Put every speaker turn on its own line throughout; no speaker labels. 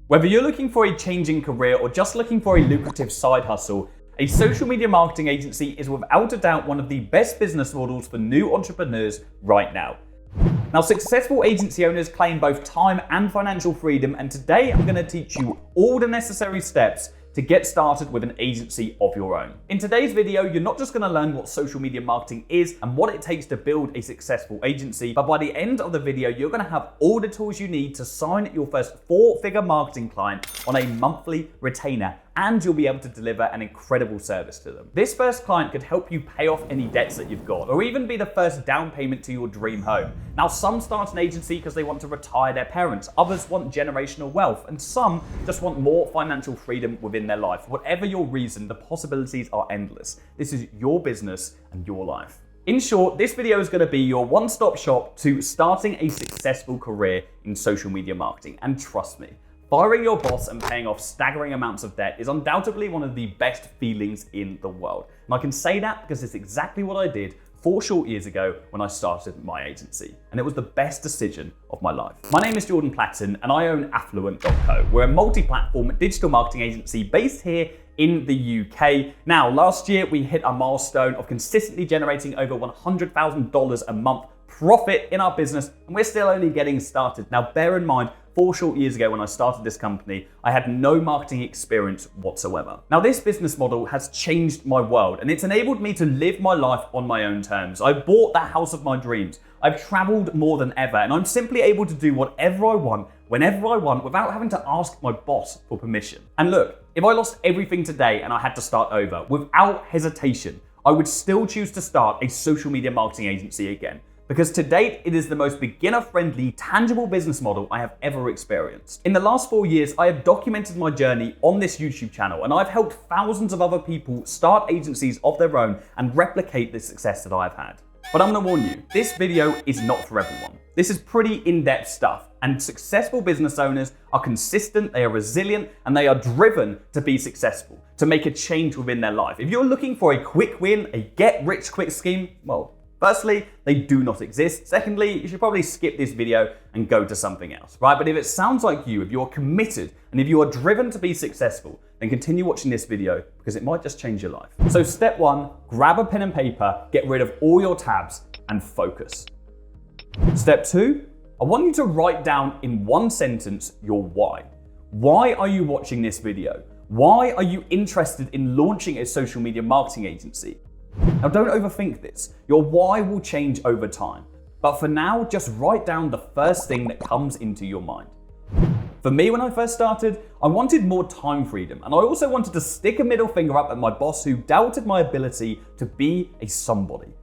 Whether you're looking for a changing career or just looking for a lucrative side hustle, a social media marketing agency is without a doubt one of the best business models for new entrepreneurs right now. Now, successful agency owners claim both time and financial freedom, and today I'm going to teach you all the necessary steps to get started with an agency of your own. In today's video, you're not just going to learn what social media marketing is and what it takes to build a successful agency, but by the end of the video, you're going to have all the tools you need to sign your first 4-figure marketing client on a monthly retainer, and you'll be able to deliver an incredible service to them. This first client could help you pay off any debts that you've got, or even be the first down payment to your dream home. Now, some start an agency because they want to retire their parents, others want generational wealth, and some just want more financial freedom within their life. Whatever your reason, the possibilities are endless. This is your business and your life. In short, this video is going to be your one-stop shop to starting a successful career in social media marketing. And trust me, firing your boss and paying off staggering amounts of debt is undoubtedly one of the best feelings in the world. And I can say that because it's exactly what I did 4 short years ago when I started my agency. And it was the best decision of my life. My name is Platten and I own Affluent.co. We're a multi-platform digital marketing agency based here in the UK. Now, last year we hit a milestone of consistently generating over $100,000 a month profit in our business, and we're still only getting started. Now, bear in mind, 4 short years ago when I started this company, I had no marketing experience whatsoever. Now, this business model has changed my world, and it's enabled me to live my life on my own terms. I bought the house of my dreams. I've traveled more than ever, and I'm simply able to do whatever I want, whenever I want, without having to ask my boss for permission. And look, if I lost everything today and I had to start over, without hesitation, I would still choose to start a social media marketing agency again. Because to date, it is the most beginner-friendly, tangible business model I have ever experienced. In the last 4 years, I have documented my journey on this YouTube channel, and I've helped thousands of other people start agencies of their own and replicate the success that I've had. But I'm gonna warn you, this video is not for everyone. This is pretty in-depth stuff, and successful business owners are consistent, they are resilient, and they are driven to be successful, to make a change within their life. If you're looking for a quick win, a get-rich-quick scheme, well, firstly, they do not exist. Secondly, you should probably skip this video and go to something else, right? But if it sounds like you, if you're committed, and if you are driven to be successful, then continue watching this video because it might just change your life. So step 1, grab a pen and paper, get rid of all your tabs and focus. Step 2, I want you to write down in one sentence your why. Why are you watching this video? Why are you interested in launching a social media marketing agency? Now, don't overthink this. Your why will change over time. But for now, just write down the first thing that comes into your mind. For me, when I first started, I wanted more time freedom, and I also wanted to stick a middle finger up at my boss who doubted my ability to be a somebody.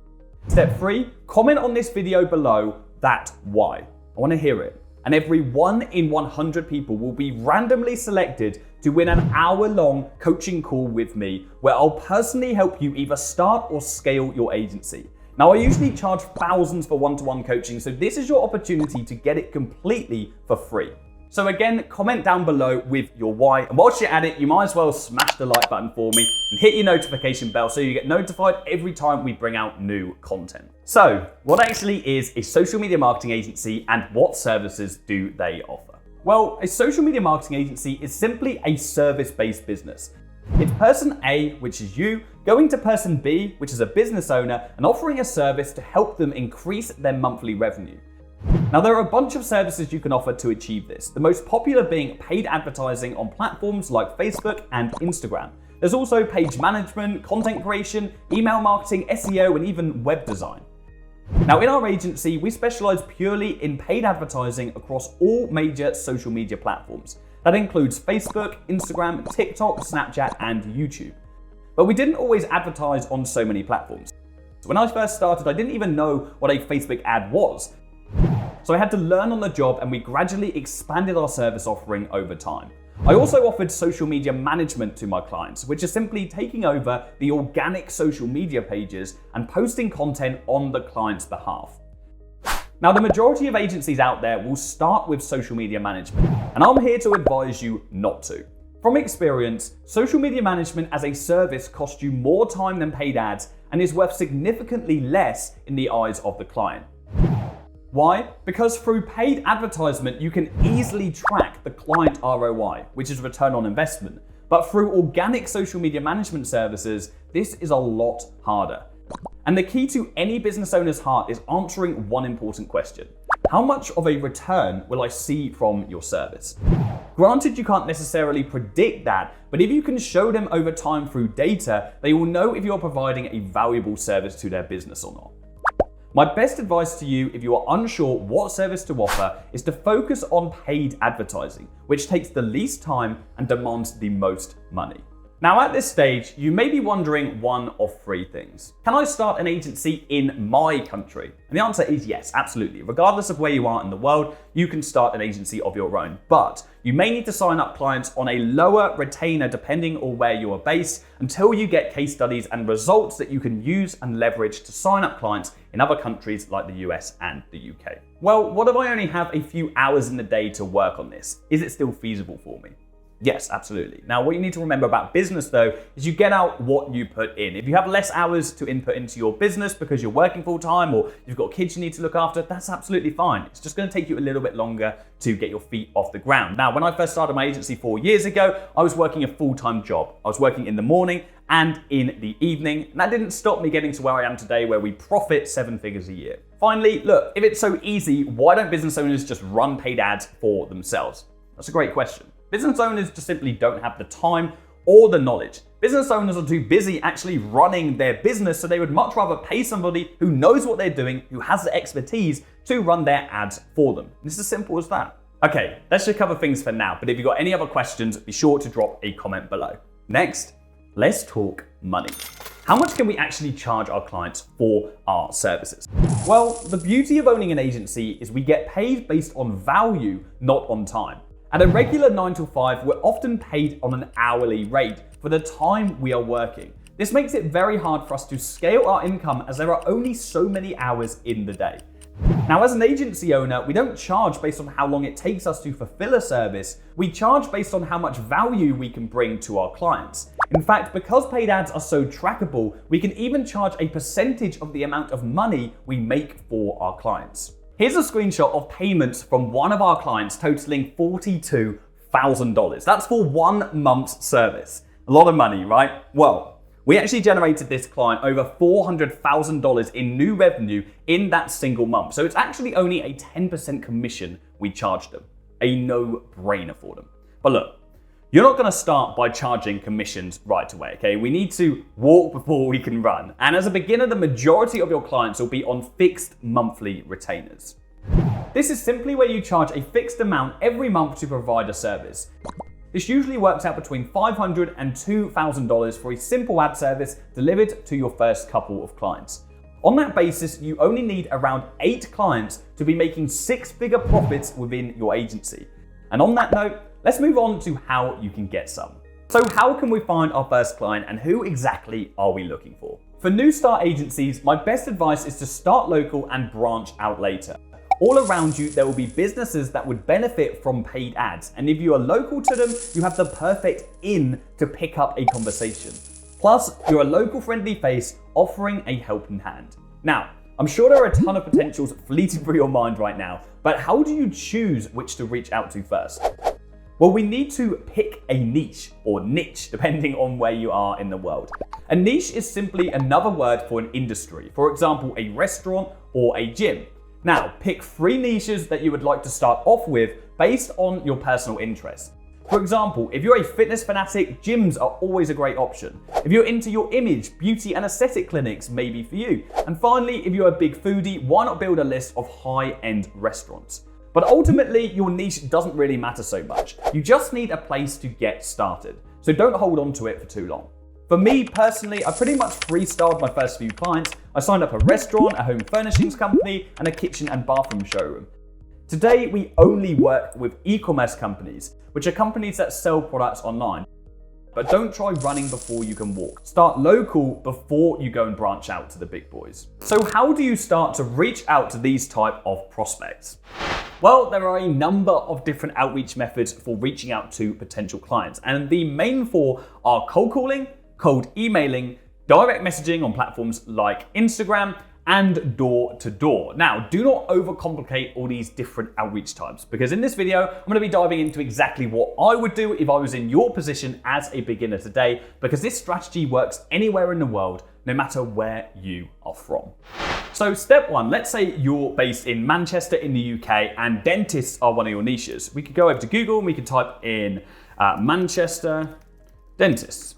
Step 3, comment on this video below that why. I want to hear it. And every 1 in 100 people will be randomly selected to win an hour-long coaching call with me, where I'll personally help you either start or scale your agency. Now, I usually charge thousands for one-to-one coaching, so this is your opportunity to get it completely for free. So again, comment down below with your why, and whilst you're at it, you might as well smash the like button for me and hit your notification bell so you get notified every time we bring out new content. So, what actually is a social media marketing agency and what services do they offer? Well, a social media marketing agency is simply a service-based business. It's person A, which is you, going to person B, which is a business owner, and offering a service to help them increase their monthly revenue. Now, there are a bunch of services you can offer to achieve this, the most popular being paid advertising on platforms like Facebook and Instagram. There's also page management, content creation, email marketing, SEO, and even web design. Now, in our agency, we specialize purely in paid advertising across all major social media platforms. That includes Facebook, Instagram, TikTok, Snapchat, and YouTube. But we didn't always advertise on so many platforms. When I first started, I didn't even know what a Facebook ad was. So I had to learn on the job, and we gradually expanded our service offering over time. I also offered social media management to my clients, which is simply taking over the organic social media pages and posting content on the client's behalf. Now, the majority of agencies out there will start with social media management, and I'm here to advise you not to. From experience, social media management as a service costs you more time than paid ads and is worth significantly less in the eyes of the client. Why? Because through paid advertisement, you can easily track the client ROI, which is return on investment. But through organic social media management services, this is a lot harder. And the key to any business owner's heart is answering one important question. How much of a return will I see from your service? Granted, you can't necessarily predict that, but if you can show them over time through data, they will know if you're providing a valuable service to their business or not. My best advice to you, if you are unsure what service to offer, is to focus on paid advertising, which takes the least time and demands the most money. Now at this stage, you may be wondering one of three things. Can I start an agency in my country? And the answer is yes, absolutely. Regardless of where you are in the world, you can start an agency of your own. But you may need to sign up clients on a lower retainer depending on where you are based until you get case studies and results that you can use and leverage to sign up clients in other countries like the US and the UK. Well, what if I only have a few hours in the day to work on this? Is it still feasible for me? Yes, absolutely. Now, what you need to remember about business, though, is you get out what you put in. If you have less hours to input into your business because you're working full time or you've got kids you need to look after, that's absolutely fine. It's just going to take you a little bit longer to get your feet off the ground. Now, when I first started my agency 4 years ago, I was working a full-time job. I was working in the morning and in the evening, and that didn't stop me getting to where I am today, where we profit 7 figures a year. Finally, look, if it's so easy, why don't business owners just run paid ads for themselves? That's a great question. Business owners just simply don't have the time or the knowledge. Business owners are too busy actually running their business, so they would much rather pay somebody who knows what they're doing, who has the expertise to run their ads for them. It's as simple as that. Okay, that should cover things for now, but if you've got any other questions, be sure to drop a comment below. Next, let's talk money. How much can we actually charge our clients for our services? Well, the beauty of owning an agency is we get paid based on value, not on time. At a regular 9 to 5, we're often paid on an hourly rate for the time we are working. This makes it very hard for us to scale our income as there are only so many hours in the day. Now, as an agency owner, we don't charge based on how long it takes us to fulfill a service. We charge based on how much value we can bring to our clients. In fact, because paid ads are so trackable, we can even charge a percentage of the amount of money we make for our clients. Here's a screenshot of payments from one of our clients totaling $42,000. That's for 1 month's service. A lot of money, right? Well, we actually generated this client over $400,000 in new revenue in that single month. So it's actually only a 10% commission we charged them. A no-brainer for them. But look, you're not going to start by charging commissions right away, okay? We need to walk before we can run. And as a beginner, the majority of your clients will be on fixed monthly retainers. This is simply where you charge a fixed amount every month to provide a service. This usually works out between $500 and $2,000 for a simple ad service delivered to your first couple of clients. On that basis, you only need around 8 clients to be making 6-figure profits within your agency. And on that note, let's move on to how you can get some. So how can we find our first client and who exactly are we looking for? For new start agencies, my best advice is to start local and branch out later. All around you, there will be businesses that would benefit from paid ads. And if you are local to them, you have the perfect in to pick up a conversation. Plus, you're a local friendly face offering a helping hand. Now, I'm sure there are a ton of potentials fleeting through your mind right now, but how do you choose which to reach out to first? Well, we need to pick a niche or niche, depending on where you are in the world. A niche is simply another word for an industry. For example, a restaurant or a gym. Now, pick 3 niches that you would like to start off with based on your personal interests. For example, if you're a fitness fanatic, gyms are always a great option. If you're into your image, beauty and aesthetic clinics may be for you. And finally, if you're a big foodie, why not build a list of high-end restaurants? But ultimately, your niche doesn't really matter so much. You just need a place to get started. So don't hold on to it for too long. For me personally, I pretty much freestyled my first few clients. I signed up a restaurant, a home furnishings company, and a kitchen and bathroom showroom. Today, we only work with e-commerce companies, which are companies that sell products online. But don't try running before you can walk. Start local before you go and branch out to the big boys. So how do you start to reach out to these type of prospects? Well, there are a number of different outreach methods for reaching out to potential clients. And the main 4 are cold calling, cold emailing, direct messaging on platforms like Instagram, and door to door. Now, do not overcomplicate all these different outreach types, because in this video, I'm going to be diving into exactly what I would do if I was in your position as a beginner today, because this strategy works anywhere in the world, no matter where you are from. So step one, let's say you're based in Manchester in the UK and dentists are one of your niches. We could go over to Google and we could type in Manchester dentists.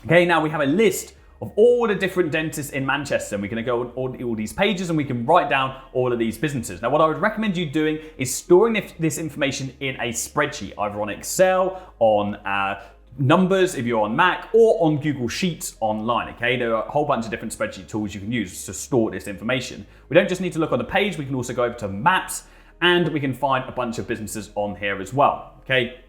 Okay, now we have a list of all the different dentists in Manchester, and we're going to go on all these pages and we can write down all of these businesses. Now, what I would recommend you doing is storing this information in a spreadsheet, either on Excel, on Numbers if you're on Mac, or on Google Sheets online. Okay, there are a whole bunch of different spreadsheet tools you can use to store this information. We don't just need to look on the page, we can also go over to Maps and we can find a bunch of businesses on here as well. Okay.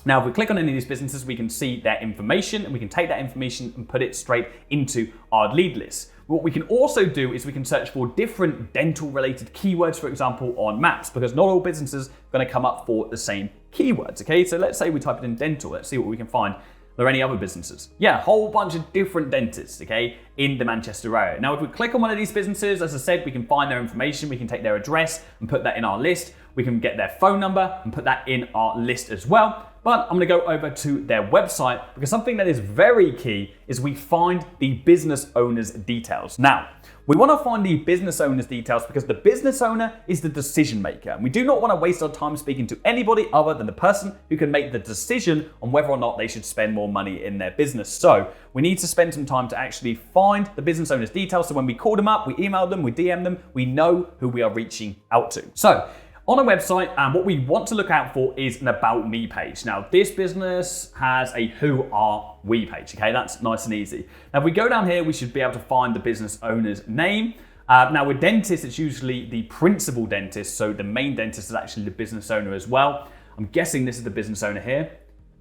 Now, if we click on any of these businesses, we can see their information and we can take that information and put it straight into our lead list. What we can also do is we can search for different dental related keywords, for example, on Maps, because not all businesses are going to come up for the same keywords. Okay, so let's say we type it in dental. Let's see what we can find. Are there any other businesses? Yeah, a whole bunch of different dentists, okay, in the Manchester area. Now, if we click on one of these businesses, as I said, we can find their information. We can take their address and put that in our list. We can get their phone number and put that in our list as well. But I'm going to go over to their website, because something that is very key is we find the business owner's details. Now, we want to find the business owner's details because the business owner is the decision maker. And we do not want to waste our time speaking to anybody other than the person who can make the decision on whether or not they should spend more money in their business. So we need to spend some time to actually find the business owner's details. So when we call them up, we email them, we DM them, we know who we are reaching out to. So on a website, what we want to look out for is an About Me page. Now, this business has a Who Are We page, okay? That's nice and easy. Now, if we go down here, we should be able to find the business owner's name. Now, with dentists, it's usually the principal dentist, so the main dentist is actually the business owner as well. I'm guessing this is the business owner here,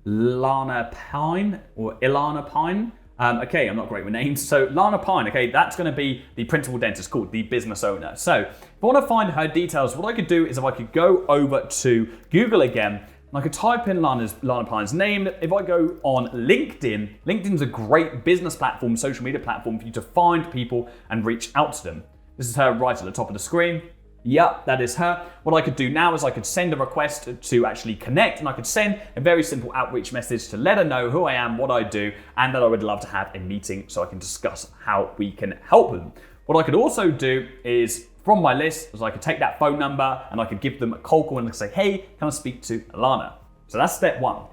Lana Pine or Ilana Pine. Okay, I'm not great with names. So Lana Pine, okay, that's going to be the principal dentist, called the business owner. So if I want to find her details, what I could do is if I could go over to Google again, and I could type in Lana Pine's name. If I go on LinkedIn, LinkedIn's a great business platform, social media platform for you to find people and reach out to them. This is her right at the top of the screen. Yep, that is her. What I could do now is I could send a request to actually connect, and I could send a very simple outreach message to let her know who I am, what I do, and that I would love to have a meeting so I can discuss how we can help them. What I could also do is, from my list, is I could take that phone number and I could give them a cold call and say, hey, can I speak to Alana? So that's step one.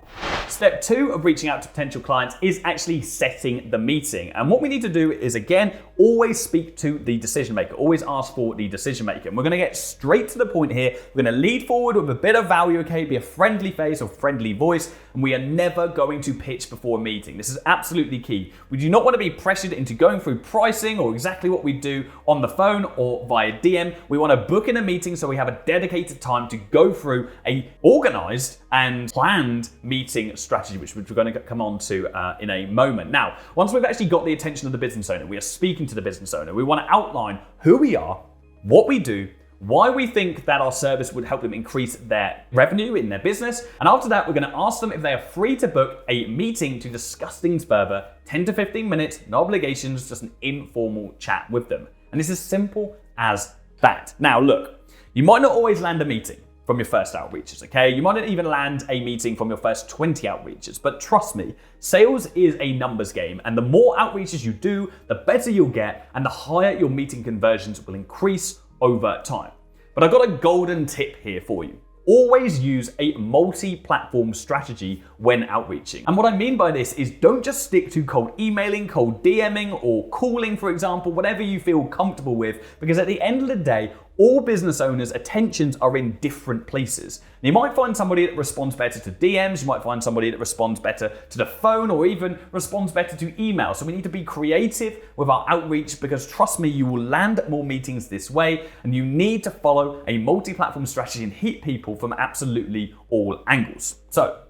Step two of reaching out to potential clients is actually setting the meeting. And what we need to do is, again, always speak to the decision maker. Always ask for the decision maker. And we're going to get straight to the point here. We're going to lead forward with a bit of value, okay? Be a friendly face or friendly voice. And we are never going to pitch before a meeting. This is absolutely key. We do not want to be pressured into going through pricing or exactly what we do on the phone or via DM. We want to book in a meeting so we have a dedicated time to go through a organized and planned meeting strategy, which we're going to come on to in a moment. Now, once we've actually got the attention of the business owner, we are speaking to the business owner. We want to outline who we are, what we do, why we think that our service would help them increase their revenue in their business. And after that, we're going to ask them if they are free to book a meeting to discuss things further, 10 to 15 minutes, no obligations, just an informal chat with them. And it's as simple as that. Now, look, you might not always land a meeting from your first outreaches, okay? You might not even land a meeting from your first 20 outreaches, but trust me, sales is a numbers game, and the more outreaches you do, the better you'll get, and the higher your meeting conversions will increase over time. But I've got a golden tip here for you. Always use a multi-platform strategy when outreaching. And what I mean by this is don't just stick to cold emailing, cold DMing, or calling, for example, whatever you feel comfortable with, because at the end of the day, all business owners' attentions are in different places. And you might find somebody that responds better to DMs, you might find somebody that responds better to the phone, or even responds better to email. So we need to be creative with our outreach, because trust me, you will land more meetings this way, and you need to follow a multi-platform strategy and hit people from absolutely all angles. So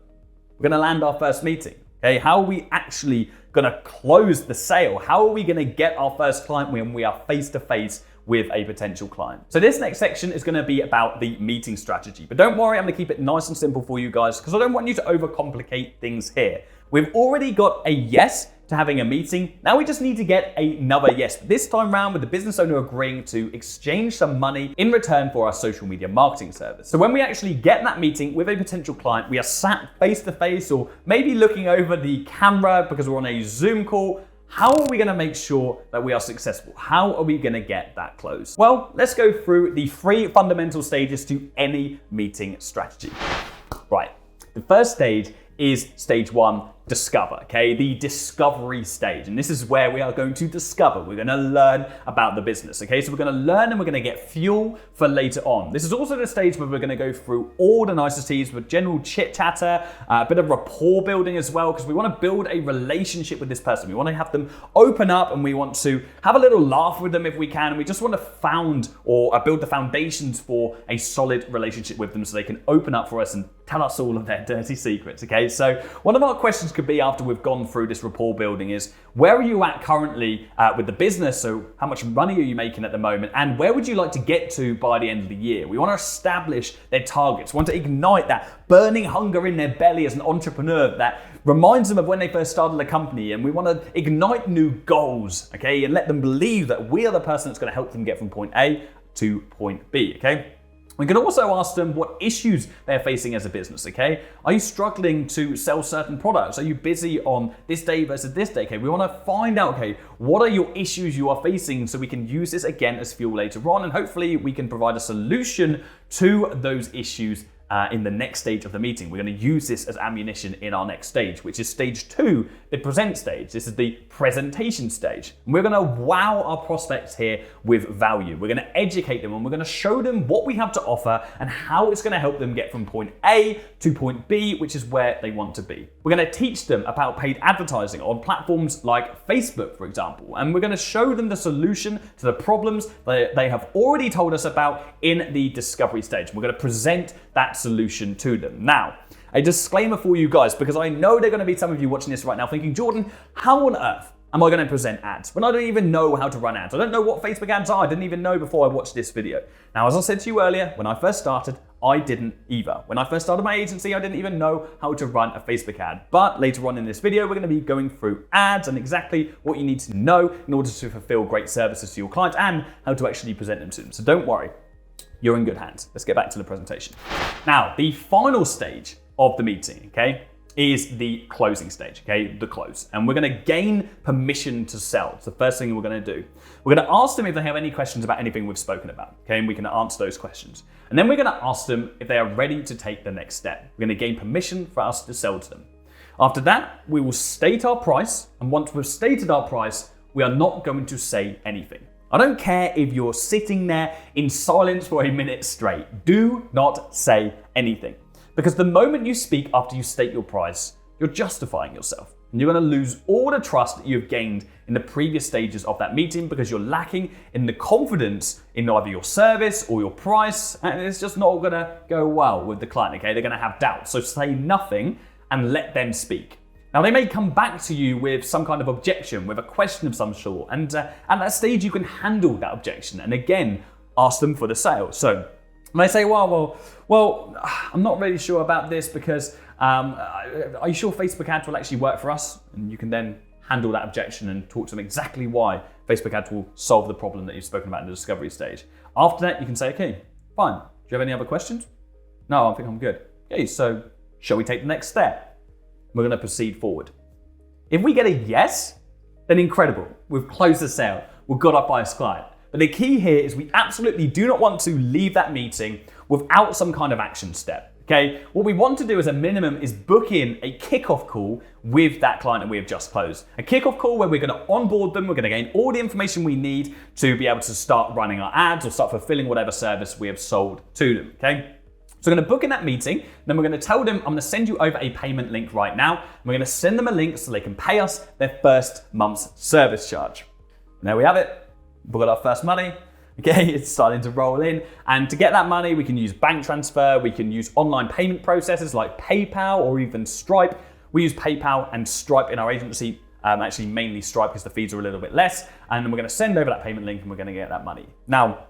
we're gonna land our first meeting. Okay, how are we actually gonna close the sale? How are we gonna get our first client when we are face-to-face with a potential client? So this next section is going to be about the meeting strategy, but don't worry, I'm going to keep it nice and simple for you guys, because I don't want you to overcomplicate things here. We've already got a yes to having a meeting. Now we just need to get another yes, this time round with the business owner agreeing to exchange some money in return for our social media marketing service. So when we actually get that meeting with a potential client, we are sat face to face or maybe looking over the camera because we're on a Zoom call. How are we going to make sure that we are successful? How are we going to get that close? Well, let's go through the 3 fundamental stages to any meeting strategy. Right, the first stage is stage 1, discover, okay? The discovery stage. And this is where we are going to discover. We're going to learn about the business, okay? So we're going to learn and we're going to get fuel for later on. This is also the stage where we're going to go through all the niceties with general chit chatter, a bit of rapport building as well, because we want to build a relationship with this person. We want to have them open up and we want to have a little laugh with them if we can. And we just want to found or build the foundations for a solid relationship with them so they can open up for us and tell us all of their dirty secrets, okay? So one of our questions could be after we've gone through this rapport building is, where are you at currently with the business? So how much money are you making at the moment? And where would you like to get to by the end of the year? We want to establish their targets. We want to ignite that burning hunger in their belly as an entrepreneur that reminds them of when they first started the company. And we want to ignite new goals, okay? And let them believe that we are the person that's going to help them get from point A to point B, okay? We can also ask them what issues they're facing as a business, okay? Are you struggling to sell certain products? Are you busy on this day versus this day, okay? We want to find out, okay, what are your issues you are facing so we can use this again as fuel later on, and hopefully we can provide a solution to those issues in the next stage of the meeting. We're going to use this as ammunition in our next stage, which is stage 2, the present stage. This is the presentation stage. And we're going to wow our prospects here with value. We're going to educate them and we're going to show them what we have to offer and how it's going to help them get from point A to point B, which is where they want to be. We're going to teach them about paid advertising on platforms like Facebook, for example, and we're going to show them the solution to the problems that they have already told us about in the discovery stage. We're going to present that solution to them. Now, a disclaimer for you guys, because I know there are going to be some of you watching this right now thinking, Jordan, how on earth am I going to present ads when I don't even know how to run ads? I don't know what Facebook ads are. I didn't even know before I watched this video. Now, as I said to you earlier, when I first started, I didn't either. When I first started my agency, I didn't even know how to run a Facebook ad. But later on in this video, we're going to be going through ads and exactly what you need to know in order to fulfill great services to your clients and how to actually present them to them. So don't worry. You're in good hands. Let's get back to the presentation. Now, the final stage of the meeting, okay, is the closing stage, okay, the close. And we're going to gain permission to sell. It's the first thing we're going to do. We're going to ask them if they have any questions about anything we've spoken about, okay, and we can answer those questions. And then we're going to ask them if they are ready to take the next step. We're going to gain permission for us to sell to them. After that, we will state our price. And once we've stated our price, we are not going to say anything. I don't care if you're sitting there in silence for a minute straight. Do not say anything. Because the moment you speak after you state your price, you're justifying yourself. And you're going to lose all the trust that you've gained in the previous stages of that meeting because you're lacking in the confidence in either your service or your price. And it's just not going to go well with the client, okay? They're going to have doubts. So say nothing and let them speak. Now, they may come back to you with some kind of objection, with a question of some sort, and at that stage, you can handle that objection and again, ask them for the sale. So when they say, well, I'm not really sure about this because are you sure Facebook ads will actually work for us? And you can then handle that objection and talk to them exactly why Facebook ads will solve the problem that you've spoken about in the discovery stage. After that, you can say, okay, fine. Do you have any other questions? No, I think I'm good. Okay, so shall we take the next step? We're going to proceed forward. If we get a yes, then incredible. We've closed the sale. We've got our first client. But the key here is we absolutely do not want to leave that meeting without some kind of action step. Okay? What we want to do as a minimum is book in a kickoff call with that client that we have just closed. A kickoff call where we're going to onboard them. We're going to gain all the information we need to be able to start running our ads or start fulfilling whatever service we have sold to them. Okay? So we're going to book in that meeting, then we're going to tell them, I'm going to send you over a payment link right now. And we're going to send them a link so they can pay us their first month's service charge. And there we have it. We've got our first money. Okay, it's starting to roll in. And to get that money, we can use bank transfer. We can use online payment processes like PayPal or even Stripe. We use PayPal and Stripe in our agency. Actually, mainly Stripe because the fees are a little bit less. And then we're going to send over that payment link and we're going to get that money. Now,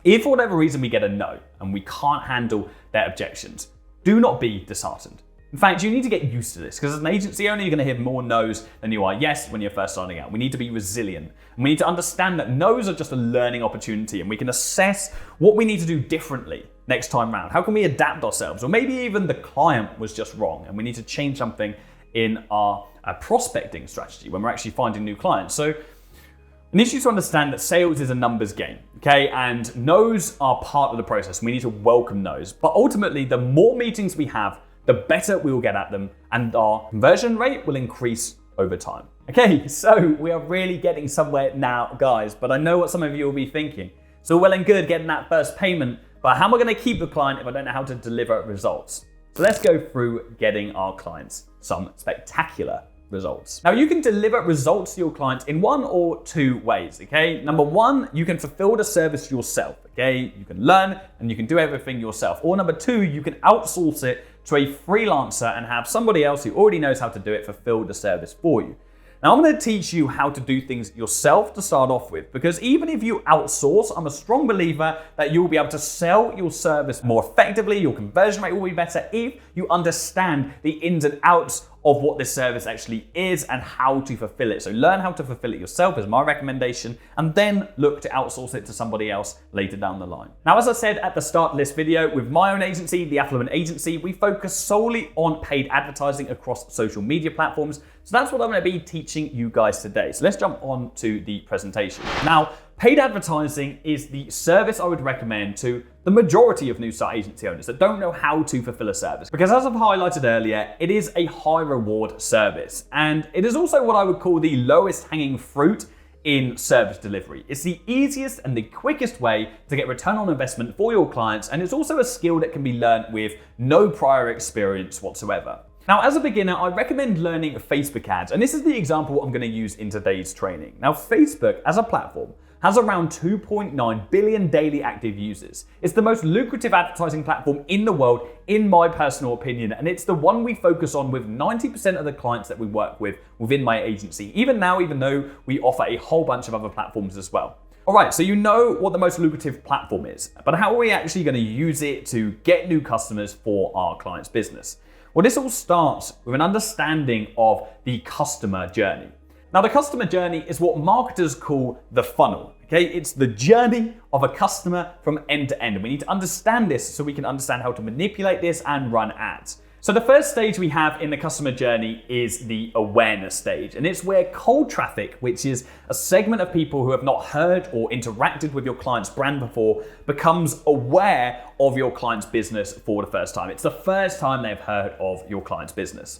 if for whatever reason we get a no and we can't handle their objections, do not be disheartened. In fact, you need to get used to this because as an agency owner, you're going to hear more no's than you are yes when you're first starting out. We need to be resilient and we need to understand that no's are just a learning opportunity and we can assess what we need to do differently next time round. How can we adapt ourselves? Or maybe even the client was just wrong and we need to change something in our prospecting strategy when we're actually finding new clients. So I need you to understand that sales is a numbers game, okay? And no's are part of the process. We need to welcome no's. But ultimately, the more meetings we have, the better we will get at them and our conversion rate will increase over time. Okay, so we are really getting somewhere now, guys, but I know what some of you will be thinking. So well and good getting that first payment, but how am I gonna keep the client if I don't know how to deliver results? So let's go through getting our clients some spectacular results. Now you can deliver results to your clients in one or two ways, okay? Number one, you can fulfill the service yourself, okay? You can learn and you can do everything yourself. Or number two, you can outsource it to a freelancer and have somebody else who already knows how to do it fulfill the service for you. Now I'm going to teach you how to do things yourself to start off with, because even if you outsource, I'm a strong believer that you'll be able to sell your service more effectively, your conversion rate will be better if you understand the ins and outs of what this service actually is and how to fulfill it. So learn how to fulfill it yourself is my recommendation, and then look to outsource it to somebody else later down the line. Now, as I said at the start of this video, with my own agency, The Affluent Agency, we focus solely on paid advertising across social media platforms. So that's what I'm going to be teaching you guys today. So let's jump on to the presentation. Now, paid advertising is the service I would recommend to the majority of new start agency owners that don't know how to fulfill a service. Because as I've highlighted earlier, it is a high reward service. And it is also what I would call the lowest hanging fruit in service delivery. It's the easiest and the quickest way to get return on investment for your clients. And it's also a skill that can be learned with no prior experience whatsoever. Now, as a beginner, I recommend learning Facebook ads. And this is the example I'm going to use in today's training. Now, Facebook as a platform has around 2.9 billion daily active users. It's the most lucrative advertising platform in the world, in my personal opinion, and it's the one we focus on with 90% of the clients that we work with within my agency, even now, even though we offer a whole bunch of other platforms as well. All right, so you know what the most lucrative platform is, but how are we actually going to use it to get new customers for our client's business? Well, this all starts with an understanding of the customer journey. Now, the customer journey is what marketers call the funnel, okay? It's the journey of a customer from end to end. And we need to understand this so we can understand how to manipulate this and run ads. So the first stage we have in the customer journey is the awareness stage. And it's where cold traffic, which is a segment of people who have not heard or interacted with your client's brand before, becomes aware of your client's business for the first time. It's the first time they've heard of your client's business.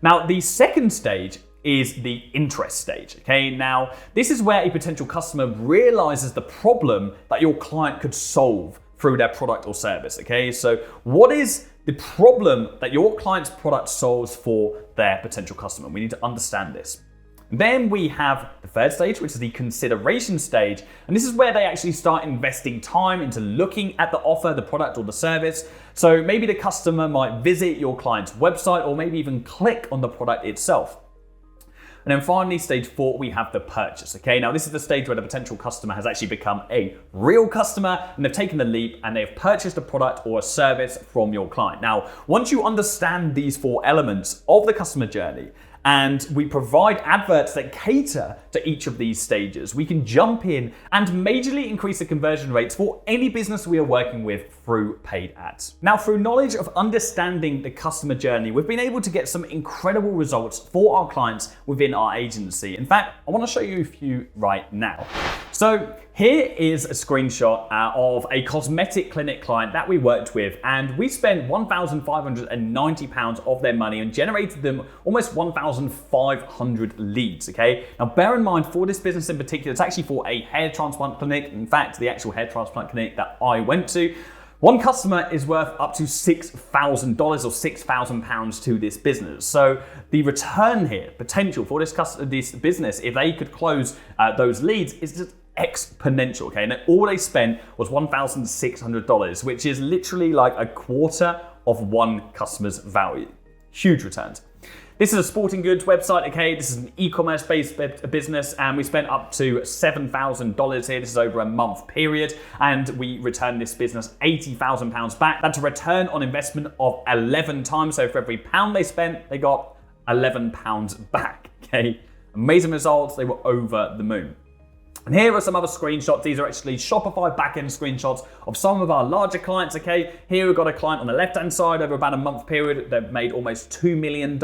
Now, the second stage is the interest stage, okay? Now, this is where a potential customer realizes the problem that your client could solve through their product or service, okay? So what is the problem that your client's product solves for their potential customer? We need to understand this. Then we have the third stage, which is the consideration stage. And this is where they actually start investing time into looking at the offer, the product or the service. So maybe the customer might visit your client's website or maybe even click on the product itself. And then finally, stage 4, we have the purchase, okay? Now, this is the stage where the potential customer has actually become a real customer and they've taken the leap and they've purchased a product or a service from your client. Now, once you understand these 4 elements of the customer journey, and we provide adverts that cater to each of these stages, we can jump in and majorly increase the conversion rates for any business we are working with through paid ads. Now, through knowledge of understanding the customer journey, we've been able to get some incredible results for our clients within our agency. In fact, I want to show you a few right now. So here is a screenshot of a cosmetic clinic client that we worked with, and we spent £1,590 of their money and generated them almost 1,500 leads, okay? Now, bear in mind, for this business in particular, it's actually for a hair transplant clinic. In fact, the actual hair transplant clinic that I went to, one customer is worth up to $6,000 or £6,000 to this business. So the return here, potential for this business, if they could close those leads, is just exponential, okay? And all they spent was $1,600, which is literally like a quarter of one customer's value. Huge returns. This is a sporting goods website, okay? This is an e-commerce based business, and we spent up to $7,000 here. This is over a month period, and we returned this business £80,000 back. That's a return on investment of 11 times. So for every pound they spent, they got £11 back, okay? Amazing results. They were over the moon. And here are some other screenshots. These are actually Shopify backend screenshots of some of our larger clients, okay? Here we've got a client on the left-hand side over about a month period. They've made almost $2 million.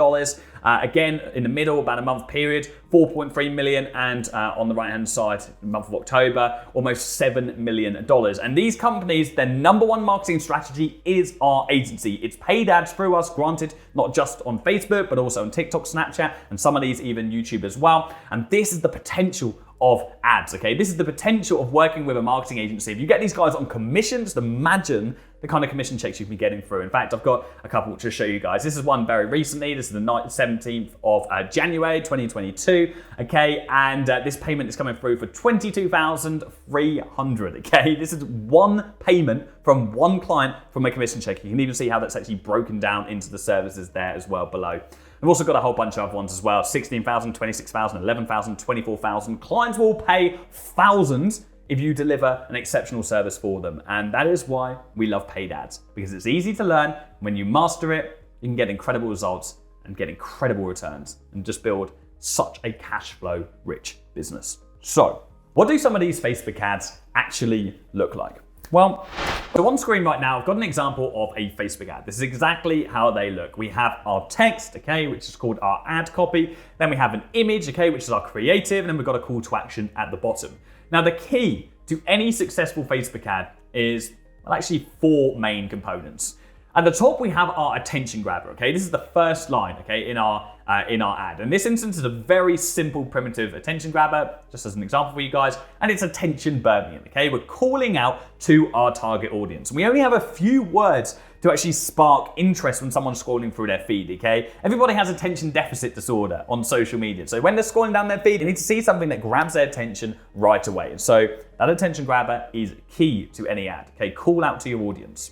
Again, in the middle, about a month period, 4.3 million. And on the right-hand side, the month of October, almost $7 million. And these companies, their number one marketing strategy is our agency. It's paid ads through us, granted, not just on Facebook, but also on TikTok, Snapchat, and some of these even YouTube as well. And this is the potential of ads, okay? This is the potential of working with a marketing agency. If you get these guys on commissions, imagine the kind of commission checks you've been getting through. In fact, I've got a couple to show you guys. This is one very recently. This is the 17th of January, 2022, okay? And this payment is coming through for $22,300, okay? This is one payment from one client from a commission check. You can even see how that's actually broken down into the services there as well below. We've also got a whole bunch of other ones as well. 16,000, 26,000, 11,000, 24,000. Clients will pay thousands if you deliver an exceptional service for them. And that is why we love paid ads, because it's easy to learn. When you master it, you can get incredible results and get incredible returns and just build such a cash flow rich business. So what do some of these Facebook ads actually look like? Well, so on screen right now, I've got an example of a Facebook ad. This is exactly how they look. We have our text, okay, which is called our ad copy. Then we have an image, okay, which is our creative. And then we've got a call to action at the bottom. Now, the key to any successful Facebook ad is, well, actually 4 main components. At the top, we have our attention grabber, okay? This is the first line, okay, in our ad. In this instance, it's a very simple, primitive attention grabber, just as an example for you guys, and it's attention Birmingham, okay? We're calling out to our target audience. We only have a few words to actually spark interest when someone's scrolling through their feed, okay? Everybody has attention deficit disorder on social media. So when they're scrolling down their feed, they need to see something that grabs their attention right away. And so that attention grabber is key to any ad, okay? Call out to your audience.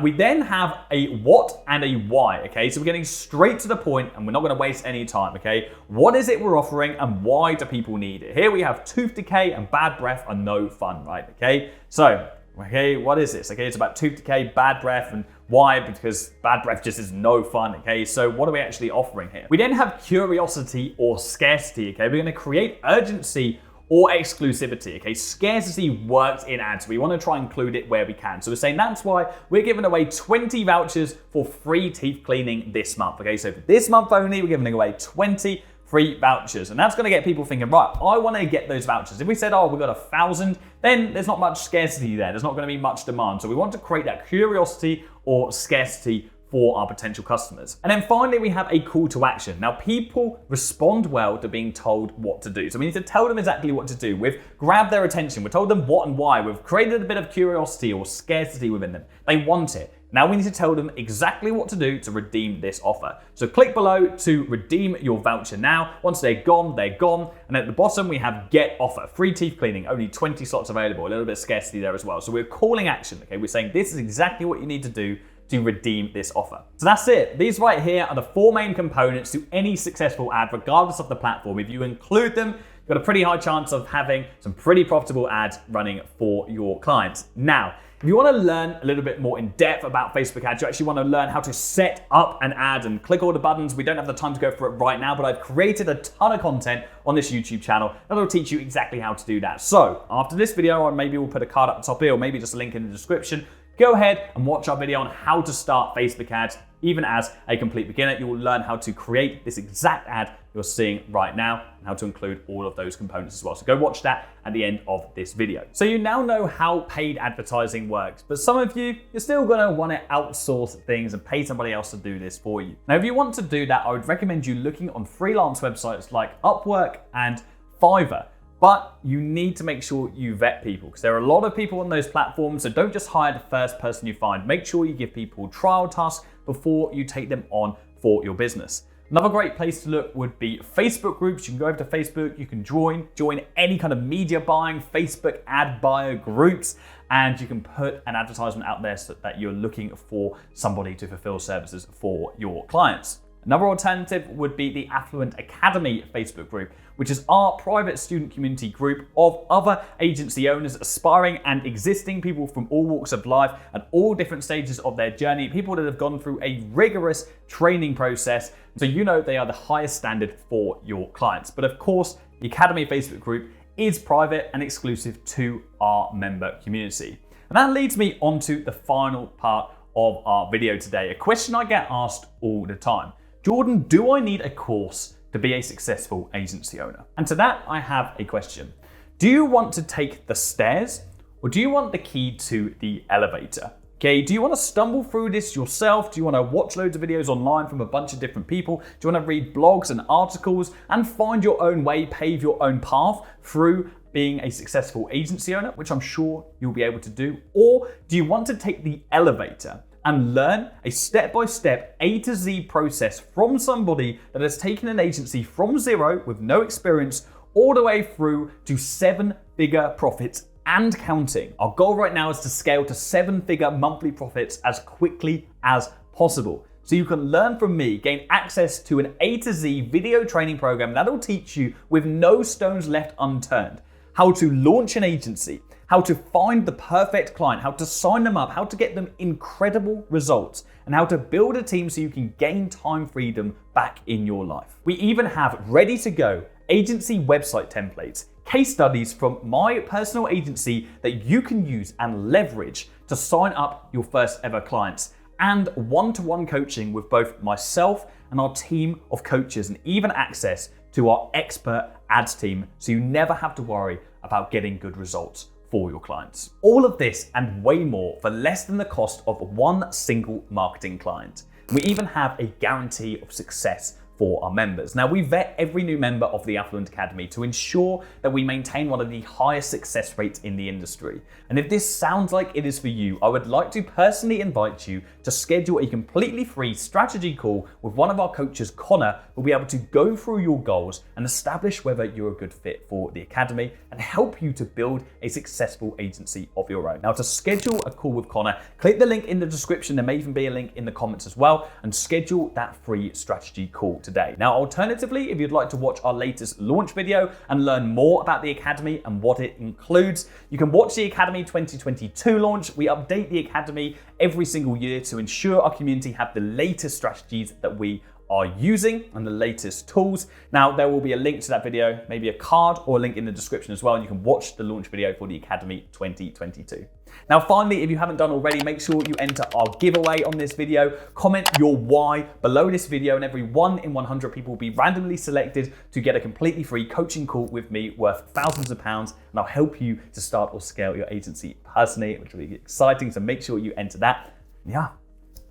We then have a what and a why, okay? So we're getting straight to the point and we're not gonna waste any time, okay? What is it we're offering and why do people need it? Here we have tooth decay and bad breath are no fun, right? Okay, so, okay, what is this? Okay, it's about tooth decay, bad breath, and why? Because bad breath just is no fun, okay? So what are we actually offering here? We then have curiosity or scarcity, okay? We're gonna create urgency or exclusivity, okay? Scarcity works in ads. We wanna try and include it where we can. So we're saying that's why we're giving away 20 vouchers for free teeth cleaning this month, okay? So for this month only, we're giving away 20 free vouchers. And that's gonna get people thinking, right, I wanna get those vouchers. If we said, oh, we've got 1,000, then there's not much scarcity there. There's not gonna be much demand. So we want to create that curiosity or scarcity for our potential customers. And then finally, we have a call to action. Now, people respond well to being told what to do. So we need to tell them exactly what to do. We've grabbed their attention. We've told them what and why. We've created a bit of curiosity or scarcity within them. They want it. Now we need to tell them exactly what to do to redeem this offer. So click below to redeem your voucher now. Once they're gone, they're gone. And at the bottom, we have get offer, free teeth cleaning, only 20 slots available, a little bit of scarcity there as well. So we're calling action, okay? We're saying this is exactly what you need to do to redeem this offer. So that's it. These right here are the 4 main components to any successful ad, regardless of the platform. If you include them, you've got a pretty high chance of having some pretty profitable ads running for your clients. Now, if you want to learn a little bit more in depth about Facebook ads, you actually want to learn how to set up an ad and click all the buttons. We don't have the time to go through it right now, but I've created a ton of content on this YouTube channel that will teach you exactly how to do that. So after this video, or maybe we'll put a card up the top here, or maybe just a link in the description, go ahead and watch our video on how to start Facebook ads. Even as a complete beginner, you will learn how to create this exact ad you're seeing right now and how to include all of those components as well. So go watch that at the end of this video. So you now know how paid advertising works, but some of you're still gonna wanna outsource things and pay somebody else to do this for you. Now, if you want to do that, I would recommend you looking on freelance websites like Upwork and Fiverr. But you need to make sure you vet people, because there are a lot of people on those platforms, so don't just hire the first person you find. Make sure you give people trial tasks before you take them on for your business. Another great place to look would be Facebook groups. You can go over to Facebook, you can join any kind of media buying, Facebook ad buyer groups, and you can put an advertisement out there so that you're looking for somebody to fulfill services for your clients. Another alternative would be the Affluent Academy Facebook group, which is our private student community group of other agency owners, aspiring and existing people from all walks of life at all different stages of their journey, people that have gone through a rigorous training process, so you know they are the highest standard for your clients. But of course, the Academy Facebook group is private and exclusive to our member community. And that leads me on to the final part of our video today, a question I get asked all the time. Jordan, do I need a course to be a successful agency owner? And to that, I have a question. Do you want to take the stairs, or do you want the key to the elevator? Okay, do you want to stumble through this yourself? Do you want to watch loads of videos online from a bunch of different people? Do you want to read blogs and articles and find your own way, pave your own path through being a successful agency owner, which I'm sure you'll be able to do? Or do you want to take the elevator and learn a step-by-step A to Z process from somebody that has taken an agency from zero with no experience all the way through to 7-figure profits and counting? Our goal right now is to scale to 7-figure monthly profits as quickly as possible. So you can learn from me, gain access to an A to Z video training program that'll teach you with no stones left unturned how to launch an agency, how to find the perfect client, how to sign them up, how to get them incredible results, and how to build a team so you can gain time freedom back in your life. We even have ready to go agency website templates, case studies from my personal agency that you can use and leverage to sign up your first ever clients, and one-to-one coaching with both myself and our team of coaches, and even access to our expert ads team so you never have to worry about getting good results for your clients. All of this and way more for less than the cost of one single marketing client. We even have a guarantee of success for our members. Now, we vet every new member of the Affluent Academy to ensure that we maintain one of the highest success rates in the industry. And if this sounds like it is for you, I would like to personally invite you to schedule a completely free strategy call with one of our coaches, Connor, who'll be able to go through your goals and establish whether you're a good fit for the Academy and help you to build a successful agency of your own. Now, to schedule a call with Connor, click the link in the description. There may even be a link in the comments as well, and schedule that free strategy call today. Now, alternatively, if you'd like to watch our latest launch video and learn more about the Academy and what it includes, you can watch the Academy 2022 launch. We update the Academy every single year to ensure our community have the latest strategies that we are using and the latest tools. Now, there will be a link to that video, maybe a card or a link in the description as well, and you can watch the launch video for the Academy 2022. Now, finally, if you haven't done already, make sure you enter our giveaway on this video. Comment your why below this video, and every 1 in 100 people will be randomly selected to get a completely free coaching call with me worth thousands of pounds, and I'll help you to start or scale your agency personally, which will be exciting, so make sure you enter that. Yeah,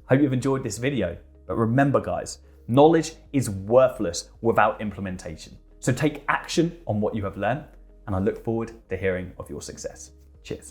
hope you've enjoyed this video. But remember, guys, knowledge is worthless without implementation. So take action on what you have learned, and I look forward to hearing of your success. Cheers.